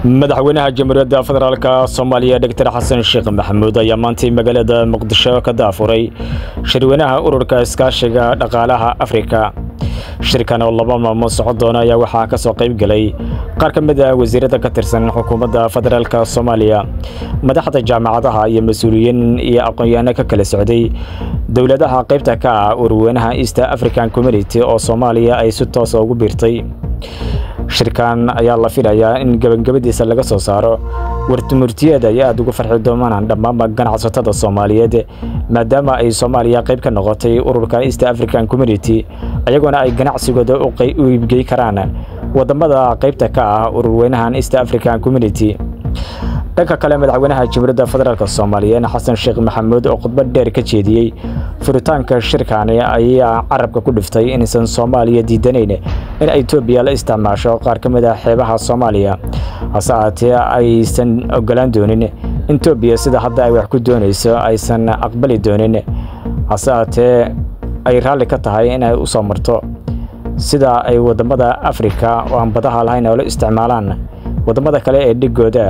madaxweynaha jamhuuriyadda federaalka Soomaaliya Dr. Xasan Sheekh Maxamuud ayaa maantay magaalada Muqdisho ka daafuray shirweynaha ururka iskaashiga dhaqaalaha Afrika. shirkan oo laba maalmood socon doona ayaa waxaa ka soo qayb galay qaar ka mid ah wasiirada ka tirsan xukuumadda federaalka Soomaaliya, madaxda jaamacadaha iyo mas'uuliyiin iyo aqoon-yahano ka kala socday dawladaha qaybta ka ah ururweynaha East African Community oo Soomaaliya ay si toos ah ugu biirtay. shirkan ayaa la filayaa in gabagabadiisa laga soo saaro wartumurtiyada ay aad ugu farxi doonaan dhammaan ganacsatada Soomaaliyeed maadaama ay Soomaaliya qayb ka noqotay ururka East African Community, ayaguna ay ganacsigooda u iibgeey karaan wadamada qaybta ka ah ururweynahan East African Community. dhanka kale madaxweynaha jamhuuriyadda federaalka Soomaaliya Xasan Sheekh Maxamuud oo khudbad dheer ka jeediyay furitaanka shirkan ayaa carabka ku dhiftay in aysan Soomaaliya diidanayn in Itoobiya la isticmaasho qaar ka mid ah xeebaha Soomaaliya, hase ahaatee aysan ogolaan doonin in Itoobiya sida hadda ay wax ku doonayso aysan aqbali doonin, hase ahaatee ay raalli ka tahay in ay u soo marto sida ay wadamada Afrika oo aan badaha lahayn oo la isticmaalaan wadamada kale ee dhigooda.